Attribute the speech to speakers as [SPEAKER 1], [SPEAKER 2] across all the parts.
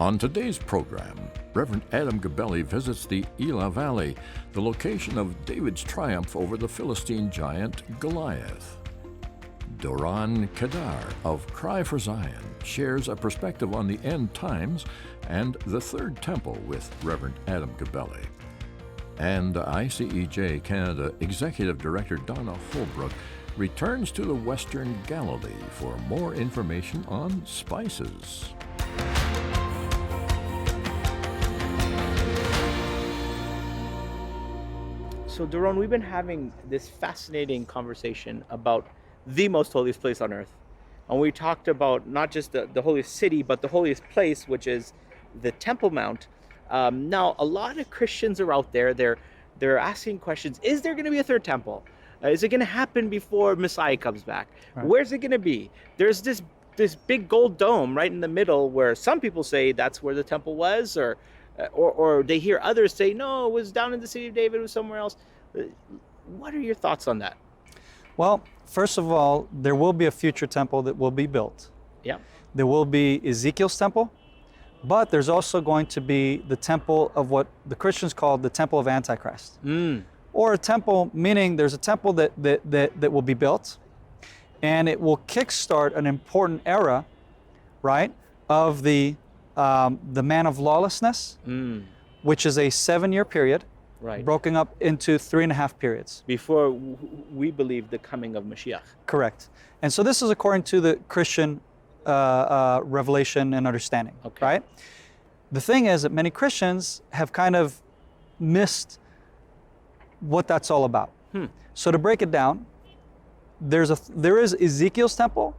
[SPEAKER 1] On today's program, Reverend Adam Gabeli visits the Elah Valley, the location of David's triumph over the Philistine giant Goliath. Doron Keidar of Cry for Zion shares a perspective on the end times and the Third Temple with Reverend Adam Gabeli. And ICEJ Canada Executive Director Donna Holbrook returns to the Western Galilee for more information on spices.
[SPEAKER 2] So, Doron, we've been having this fascinating conversation about the most holiest place on earth. And we talked about not just the holiest city, but the holiest place, which is the Temple Mount. Now, a lot of Christians are out there. They're asking questions. Is there going to be a third temple? Is it going to happen before Messiah comes back? Right. Where's it going to be? There's this big gold dome right in the middle where some people say that's where the temple was, or they hear others say, no, it was down in the city of David, it was somewhere else. What are your thoughts on that?
[SPEAKER 3] Well, first of all, there will be a future temple that will be built.
[SPEAKER 2] Yeah.
[SPEAKER 3] There will be Ezekiel's temple, but there's also going to be the temple of what the Christians call the temple of Antichrist. Or a temple, meaning there's a temple that will be built, and it will kickstart an important era, right, of the man of lawlessness, which is a 7-year period,
[SPEAKER 2] right,
[SPEAKER 3] broken up into 3.5 periods.
[SPEAKER 2] Before we believe the coming of Mashiach.
[SPEAKER 3] Correct. And so this is according to the Christian revelation and understanding,
[SPEAKER 2] okay,
[SPEAKER 3] right? The thing is that many Christians have kind of missed what that's all about. So to break it down, there is Ezekiel's temple,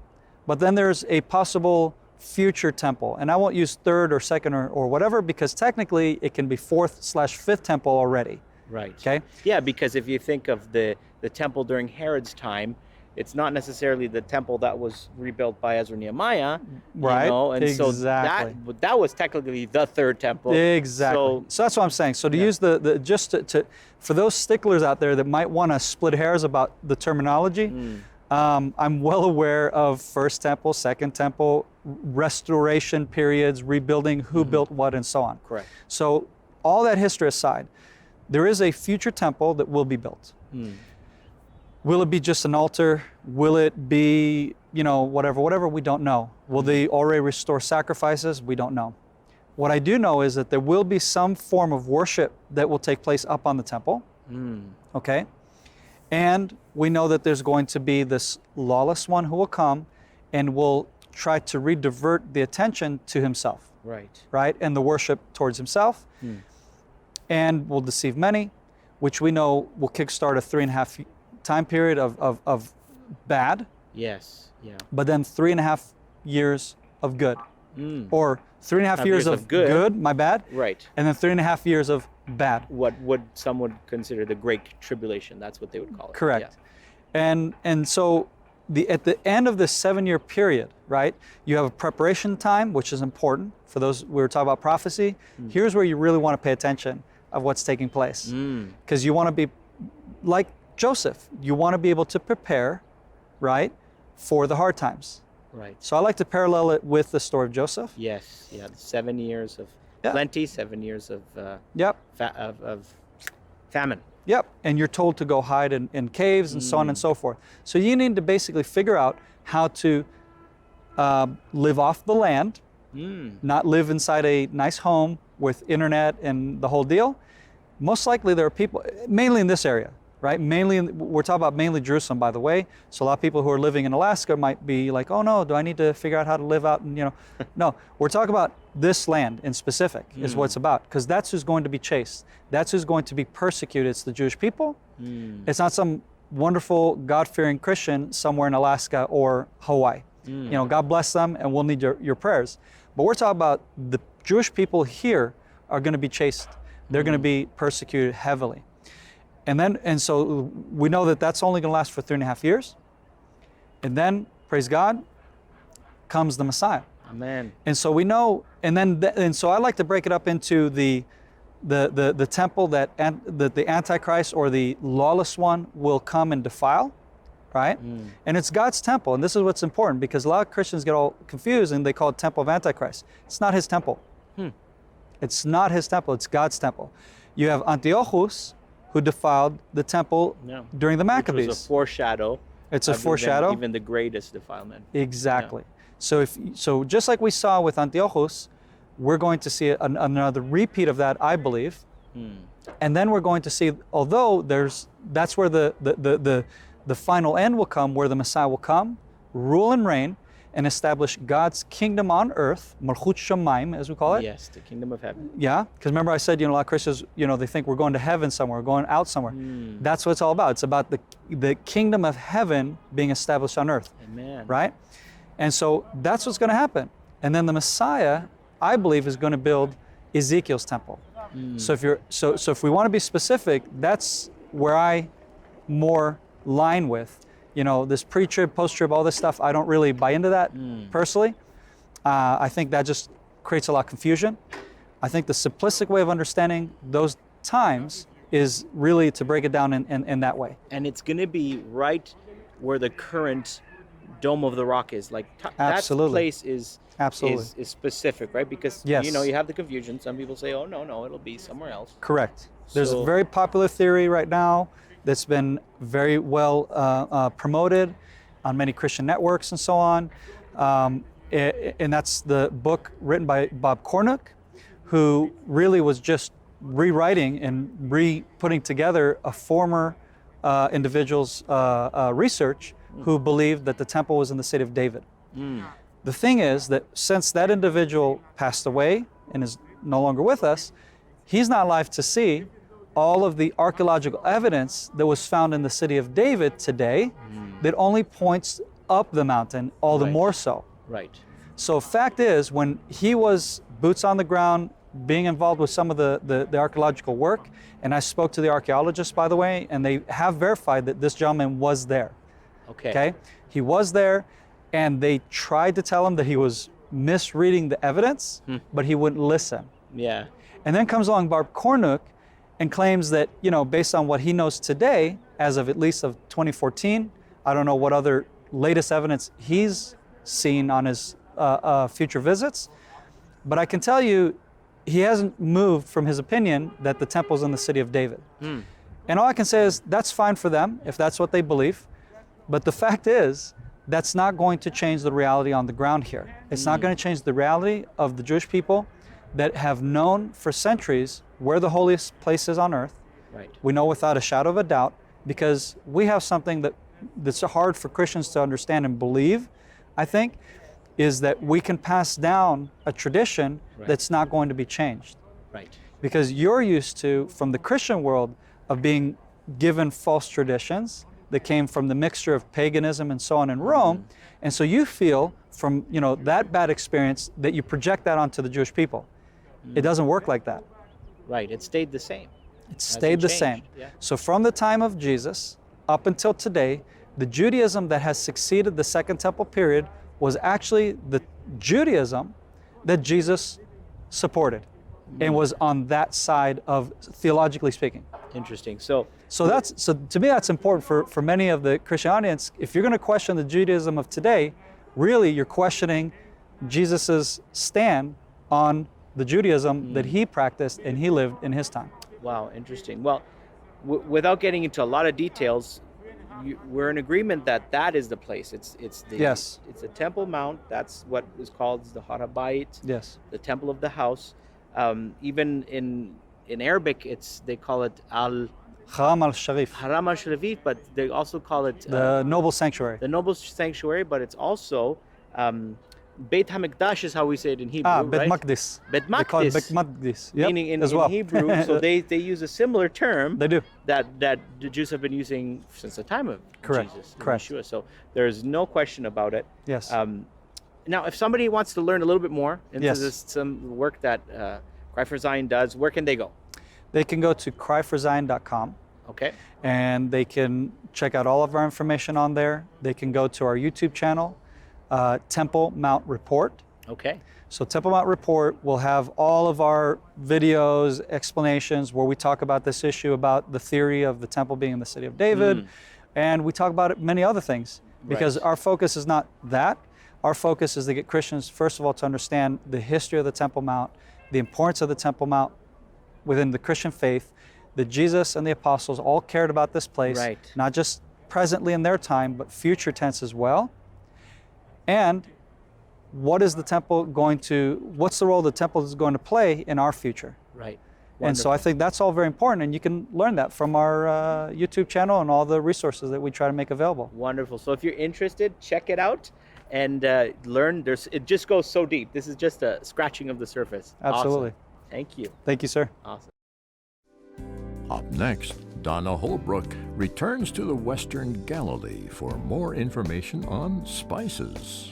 [SPEAKER 3] but then there's a possible future temple. And I won't use third or second or whatever, because technically it can be 4th/5th temple already.
[SPEAKER 2] Right.
[SPEAKER 3] Okay?
[SPEAKER 2] Yeah, because if you think of the temple during Herod's time, it's not necessarily the temple that was rebuilt by Ezra Nehemiah.
[SPEAKER 3] Right.
[SPEAKER 2] You know? And
[SPEAKER 3] exactly.
[SPEAKER 2] so that was technically the third temple.
[SPEAKER 3] Exactly. So that's what I'm saying. So to use just to for those sticklers out there that might want to split hairs about the terminology, I'm well aware of First Temple, Second Temple, restoration periods, rebuilding, who built what, and so on.
[SPEAKER 2] Correct.
[SPEAKER 3] So all that history aside, there is a future temple that will be built. Will it be just an altar? Will it be, whatever? We don't know. Will they already restore sacrifices? We don't know. What I do know is that there will be some form of worship that will take place up on the temple. Okay? And we know that there's going to be this lawless one who will come and will try to redivert the attention to himself.
[SPEAKER 2] Right.
[SPEAKER 3] Right? And the worship towards himself. And will deceive many, which we know will kickstart a 3.5 time period of bad.
[SPEAKER 2] Yes. Yeah.
[SPEAKER 3] But then 3.5 years of good. Or 3.5 years of good, my bad.
[SPEAKER 2] Right.
[SPEAKER 3] And then 3.5 years of bad.
[SPEAKER 2] What some would consider the Great Tribulation. That's what they would call it.
[SPEAKER 3] Correct.
[SPEAKER 2] Yeah.
[SPEAKER 3] And so at the end of this 7-year period, right, you have a preparation time, which is important for those, we were talking about prophecy. Here's where you really want to pay attention of what's taking place. Because you want to be like Joseph. You want to be able to prepare, right, for the hard times.
[SPEAKER 2] Right.
[SPEAKER 3] So I like to parallel it with the story of Joseph.
[SPEAKER 2] Yes. Yeah. 7 years of plenty, 7 years of of famine.
[SPEAKER 3] Yep. And you're told to go hide in caves and so on and so forth. So you need to basically figure out how to live off the land, not live inside a nice home with internet and the whole deal. Most likely there are people, mainly in this area, right? We're talking about mainly Jerusalem, by the way. So a lot of people who are living in Alaska might be like, oh no, do I need to figure out how to live out? And no, we're talking about this land in specific is what it's about, because that's who's going to be chased. That's who's going to be persecuted. It's the Jewish people. It's not some wonderful God-fearing Christian somewhere in Alaska or Hawaii. God bless them, and we'll need your prayers. But we're talking about the Jewish people here are going to be chased. They're going to be persecuted heavily. And so we know that that's only going to last for 3.5 years. And then, praise God, comes the Messiah.
[SPEAKER 2] Amen.
[SPEAKER 3] And so we know, and so I like to break it up into the temple that the Antichrist or the lawless one will come and defile, right? And it's God's temple. And this is what's important, because a lot of Christians get all confused and they call it temple of Antichrist. It's not his temple. It's not his temple, it's God's temple. You have Antiochus, who defiled the temple during the Maccabees.
[SPEAKER 2] Which was a foreshadow.
[SPEAKER 3] It's a foreshadow.
[SPEAKER 2] Even the greatest defilement.
[SPEAKER 3] Exactly. Yeah. So just like we saw with Antiochus, we're going to see another repeat of that, I believe. And then we're going to see, although that's where the final end will come, where the Messiah will come, rule and reign, and establish God's kingdom on earth, Malchut Shamayim, as we call it.
[SPEAKER 2] Yes, the kingdom of heaven.
[SPEAKER 3] Yeah, because remember I said, a lot of Christians, they think we're going to heaven somewhere, we're going out somewhere. That's what it's all about. It's about the kingdom of heaven being established on earth.
[SPEAKER 2] Amen.
[SPEAKER 3] Right? And so that's what's going to happen. And then the Messiah, I believe, is going to build Ezekiel's temple. So if we want to be specific, that's where I more line with. This pre-trib, post-trib, all this stuff, I don't really buy into that personally. I think that just creates a lot of confusion. I think the simplistic way of understanding those times is really to break it down in that way.
[SPEAKER 2] And it's going to be right where the current Dome of the Rock is. Like that place is specific, right? Because you have the confusion. Some people say, "Oh no, it'll be somewhere else."
[SPEAKER 3] Correct. There's a very popular theory right now that's been very well promoted on many Christian networks and so on. And that's the book written by Bob Cornuck, who really was just rewriting and putting together a former individual's research who believed that the temple was in the city of David. The thing is that since that individual passed away and is no longer with us, he's not alive to see all of the archaeological evidence that was found in the city of David today that only points up the mountain all the more so.
[SPEAKER 2] Right.
[SPEAKER 3] So fact is, when he was boots on the ground, being involved with some of the archaeological work, and I spoke to the archaeologists, by the way, and they have verified that this gentleman was there. Okay? He was there, and they tried to tell him that he was misreading the evidence, but he wouldn't listen.
[SPEAKER 2] Yeah.
[SPEAKER 3] And then comes along Bob Cornuck and claims that, based on what he knows today, as of at least of 2014, I don't know what other latest evidence he's seen on his future visits, but I can tell you he hasn't moved from his opinion that the temple's in the city of David. And all I can say is that's fine for them if that's what they believe, but the fact is that's not going to change the reality on the ground here. It's not going to change the reality of the Jewish people that have known for centuries where the holiest place is on earth.
[SPEAKER 2] Right.
[SPEAKER 3] We know without a shadow of a doubt, because we have something that's hard for Christians to understand and believe, I think, is that we can pass down a tradition that's not going to be changed.
[SPEAKER 2] Right.
[SPEAKER 3] Because you're used to, from the Christian world, of being given false traditions that came from the mixture of paganism and so on in Rome, and so you feel from that bad experience that you project that onto the Jewish people. It doesn't work like that.
[SPEAKER 2] Right. It stayed the same.
[SPEAKER 3] It stayed the same.
[SPEAKER 2] Yeah.
[SPEAKER 3] So from the time of Jesus up until today, the Judaism that has succeeded the Second Temple period was actually the Judaism that Jesus supported and was on that side of, theologically speaking.
[SPEAKER 2] Interesting. So
[SPEAKER 3] to me that's important for many of the Christian audience. If you're going to question the Judaism of today, really you're questioning Jesus's stand on the Judaism that he practiced and he lived in his time.
[SPEAKER 2] Wow, interesting. Well, without getting into a lot of details, we're in agreement that is the place. It's the Temple Mount. That's what is called the Har HaBayit.
[SPEAKER 3] Yes.
[SPEAKER 2] The Temple of the House. Even in Arabic, they call it
[SPEAKER 3] Haram al-Sharif.
[SPEAKER 2] Haram al-Sharif, but they also call it
[SPEAKER 3] the Noble Sanctuary.
[SPEAKER 2] The Noble Sanctuary, but it's also Beit HaMikdash is how we say it in Hebrew,
[SPEAKER 3] Beit
[SPEAKER 2] right?
[SPEAKER 3] Maqdis.
[SPEAKER 2] Beit
[SPEAKER 3] They call it
[SPEAKER 2] Maqdis.
[SPEAKER 3] Beit Maqdis. Yep,
[SPEAKER 2] Meaning in
[SPEAKER 3] as well.
[SPEAKER 2] Hebrew, so they use a similar term.
[SPEAKER 3] They do.
[SPEAKER 2] That the Jews have been using since the time of Jesus.
[SPEAKER 3] Correct.
[SPEAKER 2] Yeshua. So there's no question about it.
[SPEAKER 3] Yes.
[SPEAKER 2] Now, if somebody wants to learn a little bit more into
[SPEAKER 3] Yes.
[SPEAKER 2] some work that Cry for Zion does, where can they go?
[SPEAKER 3] They can go to cryforzion.com.
[SPEAKER 2] Okay.
[SPEAKER 3] And they can check out all of our information on there. They can go to our YouTube channel, Temple Mount Report.
[SPEAKER 2] Okay.
[SPEAKER 3] So Temple Mount Report will have all of our videos, explanations where we talk about this issue about the theory of the temple being in the city of David. And we talk about many other things because our focus is not that. Our focus is to get Christians, first of all, to understand the history of the Temple Mount, the importance of the Temple Mount within the Christian faith, that Jesus and the apostles all cared about this place,
[SPEAKER 2] Right.
[SPEAKER 3] not just presently in their time, but future tense as well. And what's the role the temple is going to play in our future?
[SPEAKER 2] Right.
[SPEAKER 3] And so I think that's all very important, and you can learn that from our YouTube channel and all the resources that we try to make available.
[SPEAKER 2] Wonderful. So if you're interested, check it out and learn. It just goes so deep. This is just a scratching of the surface.
[SPEAKER 3] Absolutely.
[SPEAKER 2] Awesome. Thank you.
[SPEAKER 3] Thank you, sir.
[SPEAKER 2] Awesome.
[SPEAKER 1] Up next, Donna Holbrook returns to the Western Galilee for more information on spices.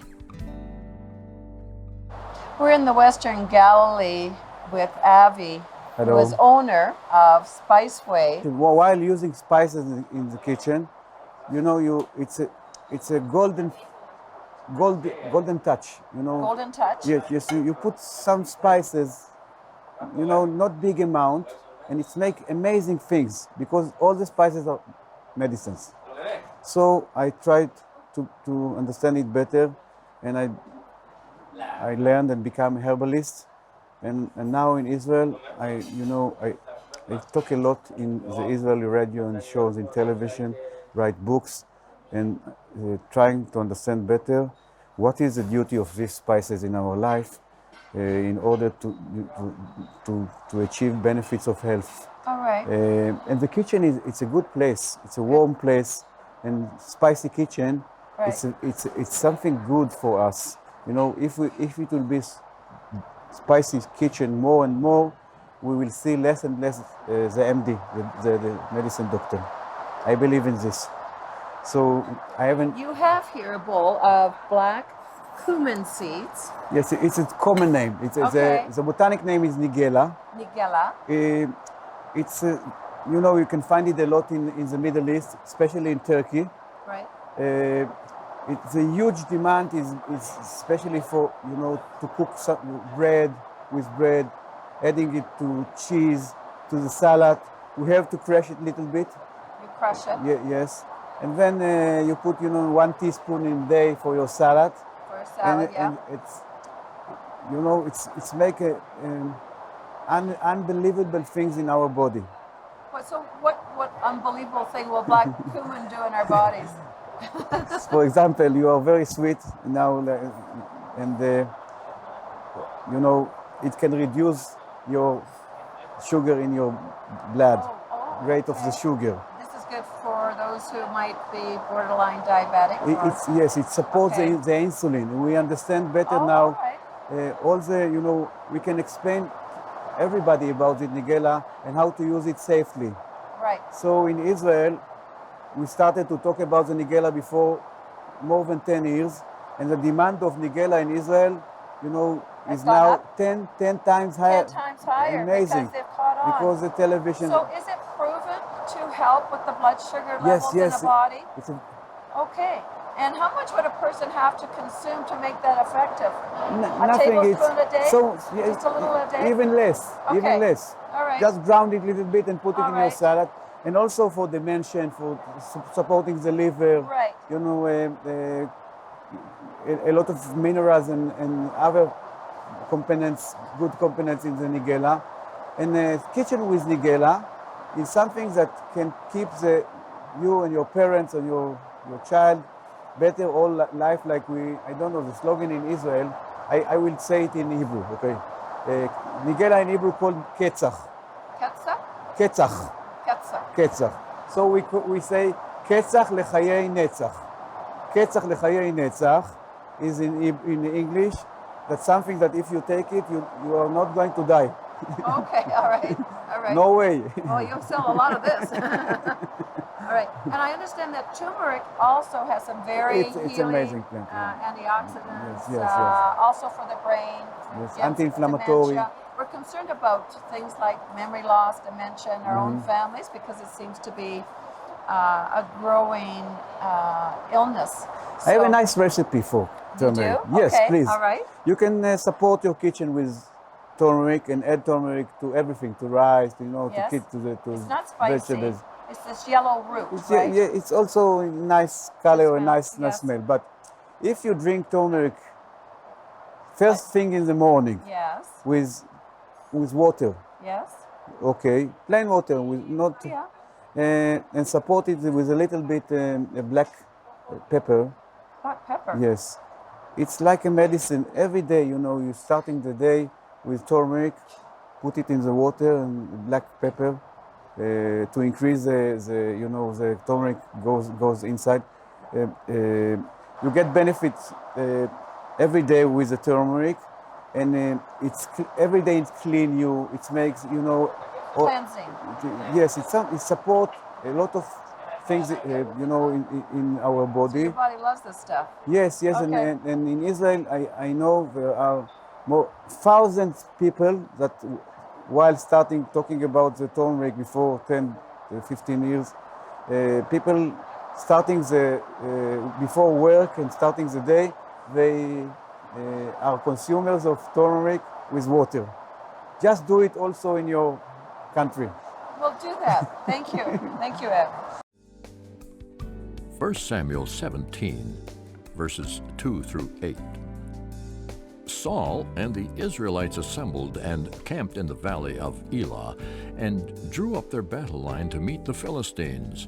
[SPEAKER 4] We're in the Western Galilee with Avi, who is owner of Spiceway.
[SPEAKER 5] While using spices in the kitchen, it's a golden touch.
[SPEAKER 4] Golden touch?
[SPEAKER 5] Yes. You put some spices, not big amount, and it's make amazing things because all the spices are medicines. So I tried to understand it better, and I learned and became a herbalist. And now in Israel, I talk a lot in the Israeli radio and shows in television, write books, and trying to understand better what is the duty of these spices in our life in order to achieve benefits of health.
[SPEAKER 4] All right.
[SPEAKER 5] And the kitchen it's a good place. It's a warm place, and spicy kitchen.
[SPEAKER 4] Right.
[SPEAKER 5] It's something good for us. If it will be spicy kitchen more and more, we will see less and less the MD, the medicine doctor. I believe in this. So I haven't.
[SPEAKER 4] You have here a bowl of black cumin seeds.
[SPEAKER 5] Yes, it's a common name.
[SPEAKER 4] Okay.
[SPEAKER 5] The botanic name is Nigella.
[SPEAKER 4] Nigella.
[SPEAKER 5] It's you can find it a lot in the Middle East, especially in Turkey.
[SPEAKER 4] Right.
[SPEAKER 5] It's a huge demand is especially for to cook bread, adding it to cheese, to the salad. We have to crush it a little bit.
[SPEAKER 4] You crush it.
[SPEAKER 5] Yes, and then you put 1 teaspoon in a day for your salad.
[SPEAKER 4] For a salad,
[SPEAKER 5] and it's make unbelievable things in our body.
[SPEAKER 4] What unbelievable thing will black cumin do in our bodies?
[SPEAKER 5] For example, you are very sweet now, and it can reduce your sugar in your blood, rate of the sugar.
[SPEAKER 4] This is good for those who might be borderline diabetic.
[SPEAKER 5] It supports the insulin. We understand better now.
[SPEAKER 4] Right.
[SPEAKER 5] We can explain everybody about the Nigella and how to use it safely.
[SPEAKER 4] Right.
[SPEAKER 5] So in Israel, we started to talk about the Nigella before more than 10 years, and the demand of Nigella in Israel, is now 10 times higher.
[SPEAKER 4] 10 times higher.
[SPEAKER 5] Amazing.
[SPEAKER 4] Because they've caught on.
[SPEAKER 5] Because the television.
[SPEAKER 4] So is it proven to help with the blood sugar levels in the body? Okay. And how much would a person have to consume to make that effective? A
[SPEAKER 5] nothing.
[SPEAKER 4] tablespoon a day?
[SPEAKER 5] So
[SPEAKER 4] Just a little a day?
[SPEAKER 5] Even less.
[SPEAKER 4] Okay.
[SPEAKER 5] Even less.
[SPEAKER 4] All right.
[SPEAKER 5] Just ground it a little bit and put it
[SPEAKER 4] All
[SPEAKER 5] in your
[SPEAKER 4] right.
[SPEAKER 5] salad. And also for dementia and for supporting the liver.
[SPEAKER 4] Right.
[SPEAKER 5] A lot of minerals and other components, good components in the Nigella. And the kitchen with Nigella is something that can keep you and your parents and your child better all life. Like I don't know the slogan in Israel. I will say it in Hebrew, okay? Nigella in Hebrew called Ketzach.
[SPEAKER 4] Ketzach?
[SPEAKER 5] Ketzach.
[SPEAKER 4] Ketzach.
[SPEAKER 5] Ketzach. So we say Ketzach lechayei netzach. Ketzach lechayei netzach is in English. That's something that if you take it, you are not going to die.
[SPEAKER 4] Okay, all right.
[SPEAKER 5] No way.
[SPEAKER 4] Well, you'll sell a lot of this. All right. And I understand that turmeric also has some very
[SPEAKER 5] It's
[SPEAKER 4] healing
[SPEAKER 5] amazing plant, yeah.
[SPEAKER 4] antioxidants,
[SPEAKER 5] Yes.
[SPEAKER 4] also for the brain.
[SPEAKER 5] Yes,
[SPEAKER 4] against
[SPEAKER 5] anti-inflammatory.
[SPEAKER 4] dementia. We're concerned about things like memory loss, dementia in our
[SPEAKER 5] Mm-hmm.
[SPEAKER 4] own families because it seems to be a growing illness.
[SPEAKER 5] I have a
[SPEAKER 4] So-
[SPEAKER 5] nice recipe for turmeric.
[SPEAKER 4] You do?
[SPEAKER 5] Yes,
[SPEAKER 4] Okay,
[SPEAKER 5] please.
[SPEAKER 4] all right.
[SPEAKER 5] You can support your kitchen with turmeric and add turmeric to everything, to rice,
[SPEAKER 4] Yes.
[SPEAKER 5] to
[SPEAKER 4] It's not spicy.
[SPEAKER 5] vegetables.
[SPEAKER 4] It's this yellow root,
[SPEAKER 5] It's,
[SPEAKER 4] right?
[SPEAKER 5] yeah, it's also a nice color and
[SPEAKER 4] smell,
[SPEAKER 5] nice
[SPEAKER 4] yes.
[SPEAKER 5] smell. But if you drink turmeric first thing in the morning
[SPEAKER 4] Yes.
[SPEAKER 5] with with water.
[SPEAKER 4] Yes.
[SPEAKER 5] Okay, plain water with not,
[SPEAKER 4] Yeah.
[SPEAKER 5] and support it with a little bit black pepper.
[SPEAKER 4] Black pepper.
[SPEAKER 5] Yes, it's like a medicine. Every day, you know, you're starting the day with turmeric, put it in the water and black pepper to increase the turmeric goes inside. You get benefits every day with the turmeric, and every day it's clean you. It makes
[SPEAKER 4] Cleansing.
[SPEAKER 5] Yes, it support a lot of things in our body.
[SPEAKER 4] Your body loves this stuff.
[SPEAKER 5] Yes,
[SPEAKER 4] Okay.
[SPEAKER 5] and in Israel, I know there are thousands of people that, while talking about the turmeric before 10, 15 years, people starting before work and starting the day, they are consumers of turmeric with water. Just do it also in your country.
[SPEAKER 4] We'll do that. Thank you. Thank you, Ed.
[SPEAKER 1] 1 Samuel 17, verses 2 through 8. Saul and the Israelites assembled and camped in the valley of Elah and drew up their battle line to meet the Philistines.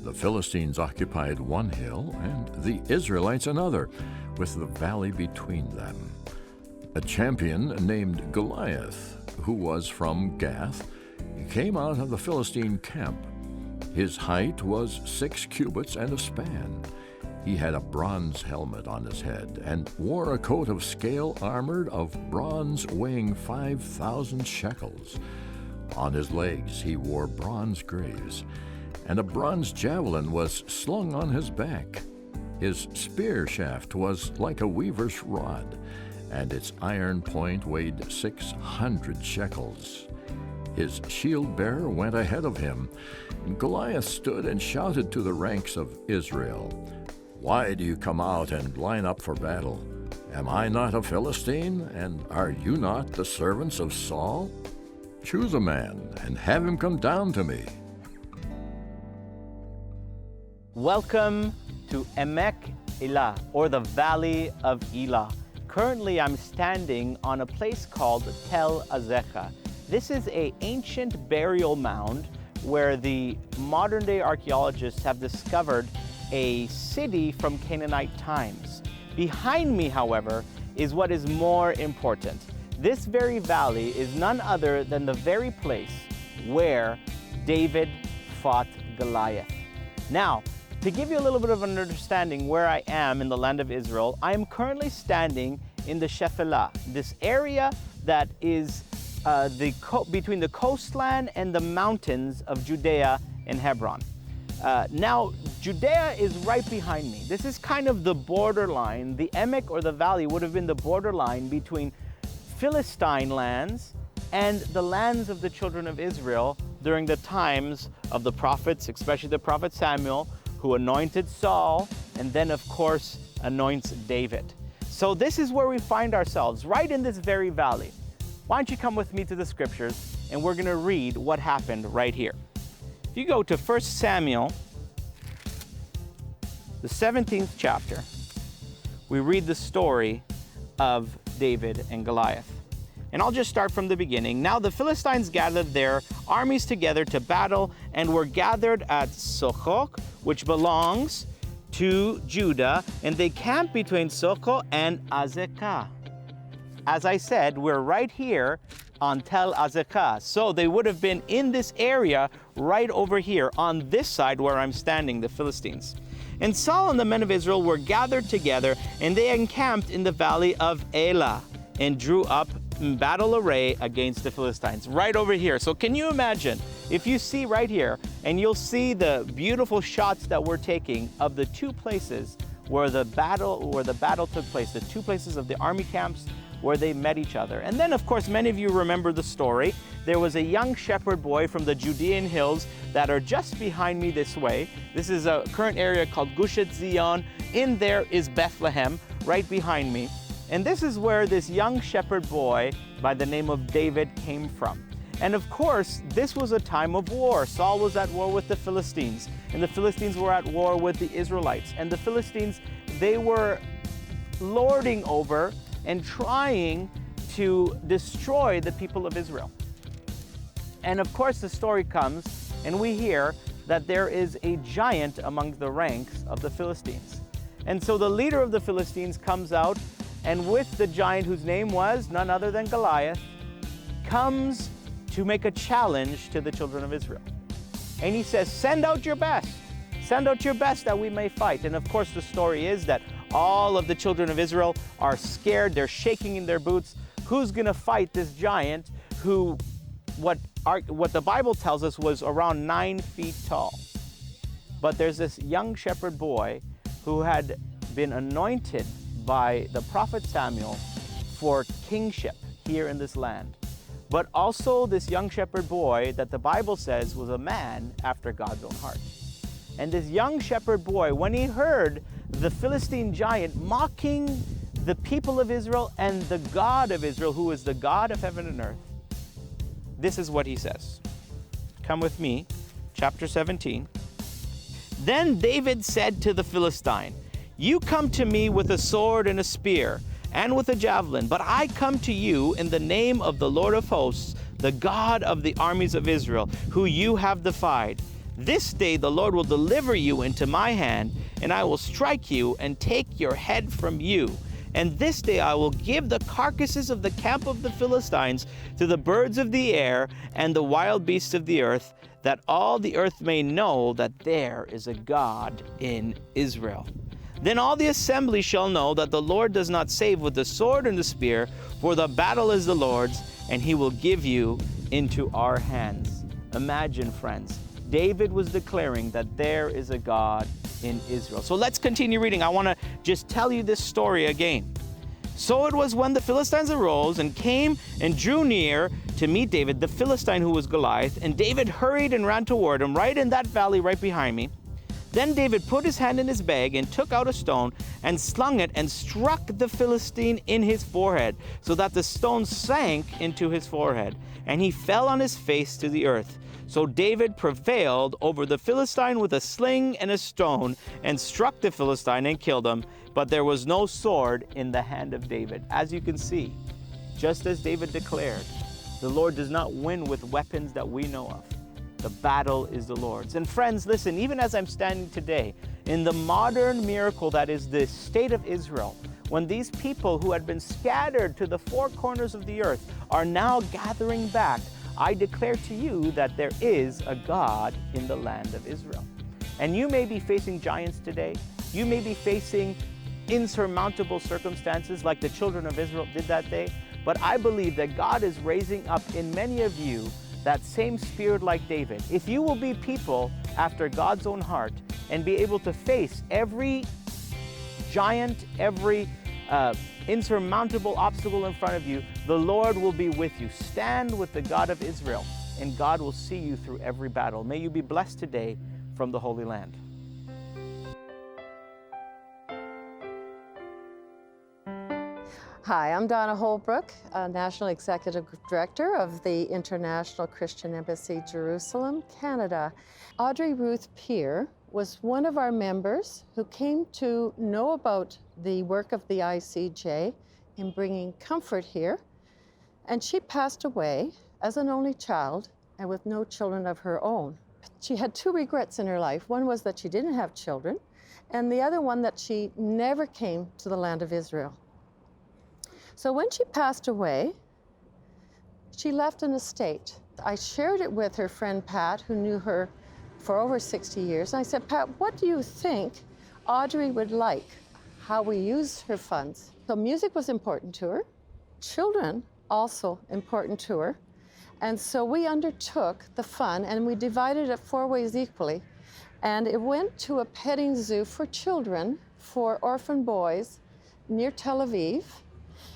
[SPEAKER 1] The Philistines occupied one hill and the Israelites another, with the valley between them. A champion named Goliath, who was from Gath, came out of the Philistine camp. His height was 6 cubits and a span. He had a bronze helmet on his head and wore a coat of scale armored of bronze weighing 5,000 shekels. On his legs he wore bronze greaves, and a bronze javelin was slung on his back. His spear shaft was like a weaver's rod, and its iron point weighed 600 shekels. His shield-bearer went ahead of him, and Goliath stood and shouted to the ranks of Israel, "Why do you come out and line up for battle? Am I not a Philistine, and are you not the servants of Saul? Choose a man and have him come down to me."
[SPEAKER 2] Welcome to Emek Elah, or the Valley of Elah. Currently, I'm standing on a place called Tel Azecha. This is an ancient burial mound where the modern-day archaeologists have discovered a city from Canaanite times. Behind me, however, is what is more important. This very valley is none other than the very place where David fought Goliath. Now, to give you a little bit of an understanding where I am in the land of Israel, I am currently standing in the Shephelah, this area that is between the coastline and the mountains of Judea and Hebron. Now, Judea is right behind me. This is kind of the borderline. The Emek, or the valley, would have been the borderline between Philistine lands and the lands of the children of Israel during the times of the prophets, especially the prophet Samuel, who anointed Saul and then, of course, anoints David. So this is where we find ourselves, right in this very valley. Why don't you come with me to the scriptures, and we're going to read what happened right here. If you go to 1 Samuel, the 17th chapter, we read the story of David and Goliath. And I'll just start from the beginning. Now the Philistines gathered their armies together to battle and were gathered at Sochok, which belongs to Judah, and they camped between Sochok and Azekah. As I said, we're right here on Tel Azekah. So they would have been in this area right over here on this side where I'm standing, the Philistines. And Saul and the men of Israel were gathered together, and they encamped in the valley of Elah and drew up in battle array against the Philistines, right over here. So can you imagine, if you see right here, and you'll see the beautiful shots that we're taking of the two places where the battle took place, the two places of the army camps where they met each other. And then, of course, many of you remember the story. There was a young shepherd boy from the Judean hills that are just behind me this way. This is a current area called Gush Etzion. In there is Bethlehem, right behind me. And this is where this young shepherd boy by the name of David came from. And of course, this was a time of war. Saul was at war with the Philistines, and the Philistines were at war with the Israelites. And the Philistines, they were lording over and trying to destroy the people of Israel. And of course, the story comes, and we hear that there is a giant among the ranks of the Philistines. And so the leader of the Philistines comes out, and with the giant, whose name was none other than Goliath, comes to make a challenge to the children of Israel. And he says, send out your best. Send out your best that we may fight. And of course, the story is that all of the children of Israel are scared. They're shaking in their boots. Who's going to fight this giant who, what the Bible tells us, was around 9 feet tall? But there's this young shepherd boy who had been anointed by the prophet Samuel for kingship here in this land. But also this young shepherd boy that the Bible says was a man after God's own heart. And this young shepherd boy, when he heard the Philistine giant mocking the people of Israel and the God of Israel, who is the God of heaven and earth, this is what he says. Come with me, chapter 17. Then David said to the Philistine, you come to me with a sword and a spear and with a javelin, but I come to you in the name of the Lord of hosts, the God of the armies of Israel, who you have defied. This day the Lord will deliver you into my hand, and I will strike you and take your head from you. And this day I will give the carcasses of the camp of the Philistines to the birds of the air and the wild beasts of the earth, that all the earth may know that there is a God in Israel. Then all the assembly shall know that the Lord does not save with the sword and the spear, for the battle is the Lord's, and he will give you into our hands. Imagine, friends, David was declaring that there is a God in Israel. So let's continue reading. I want to just tell you this story again. So it was when the Philistines arose and came and drew near to meet David, the Philistine who was Goliath, and David hurried and ran toward him, right in that valley right behind me. Then David put his hand in his bag and took out a stone and slung it and struck the Philistine in his forehead, so that the stone sank into his forehead, and he fell on his face to the earth. So David prevailed over the Philistine with a sling and a stone, and struck the Philistine and killed him. But there was no sword in the hand of David. As you can see, just as David declared, the Lord does not win with weapons that we know of. The battle is the Lord's. And friends, listen, even as I'm standing today, in the modern miracle that is the state of Israel, when these people who had been scattered to the four corners of the earth are now gathering back, I declare to you that there is a God in the land of Israel. And you may be facing giants today. You may be facing insurmountable circumstances like the children of Israel did that day. But I believe that God is raising up in many of you that same spirit like David. If you will be people after God's own heart and be able to face every giant, every insurmountable obstacle in front of you, the Lord will be with you. Stand with the God of Israel, and God will see you through every battle. May you be blessed today from the Holy Land.
[SPEAKER 6] Hi, I'm Donna Holbrook, National Executive Director of the International Christian Embassy, Jerusalem, Canada. Audrey Ruth Peer was one of our members who came to know about the work of the ICEJ in bringing comfort here. And she passed away as an only child and with no children of her own. She had two regrets in her life. One was that she didn't have children, and the other one that she never came to the land of Israel. So when she passed away, she left an estate. I shared it with her friend Pat, who knew her for over 60 years. And I said, Pat, what do you think Audrey would like, how we use her funds? So music was important to her. Children also important to her. And so we undertook the fund and we divided it 4 ways equally. And it went to a petting zoo for children, for orphan boys near Tel Aviv.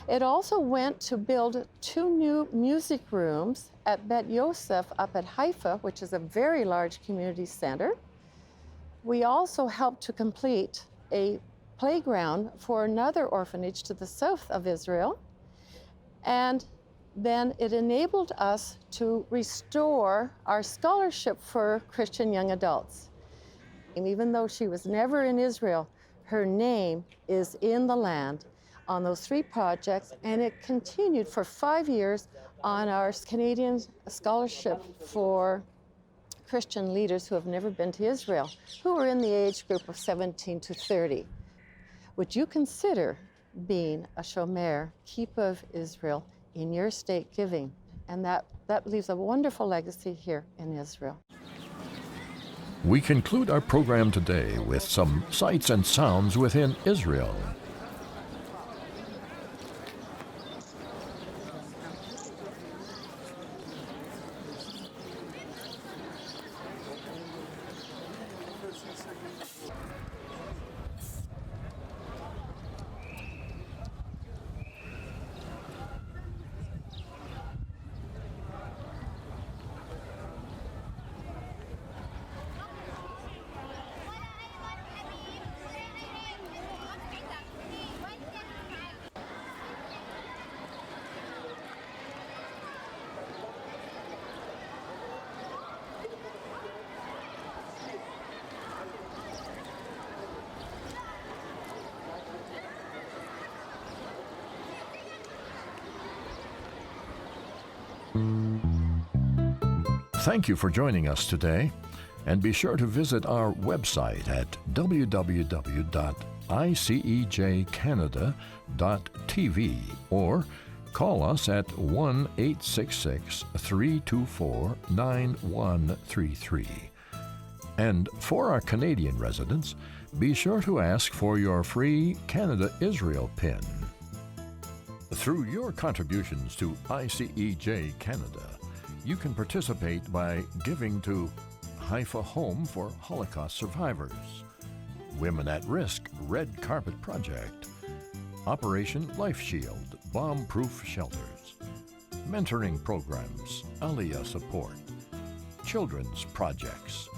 [SPEAKER 6] It also went to build 2 new music rooms at Bet Yosef up at Haifa, which is a very large community center. We also helped to complete a playground for another orphanage to the south of Israel. And then it enabled us to restore our scholarship for Christian young adults. And even though she was never in Israel, her name is in the land on those 3 projects, and it continued for 5 years on our Canadian scholarship for Christian leaders who have never been to Israel, who are in the age group of 17 to 30. Would you consider being a shomer, keeper of Israel, in your state giving? And that leaves a wonderful legacy here in Israel.
[SPEAKER 1] We conclude our program today with some sights and sounds within Israel. Thank you for joining us today, and be sure to visit our website at www.icejcanada.tv or call us at 1-866-324-9133. And for our Canadian residents, be sure to ask for your free Canada-Israel pin. Through your contributions to ICEJ Canada, you can participate by giving to Haifa Home for Holocaust Survivors, Women at Risk Red Carpet Project, Operation Life Shield Bomb-Proof Shelters, Mentoring Programs, Aliyah Support, Children's Projects,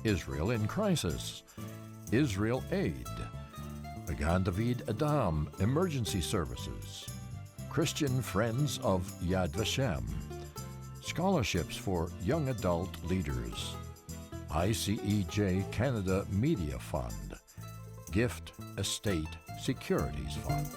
[SPEAKER 1] Israel in Crisis, Israel Aid, Magan David Adam Emergency Services, Christian Friends of Yad Vashem, Scholarships for Young Adult Leaders, ICEJ Canada Media Fund, Gift Estate Securities Fund.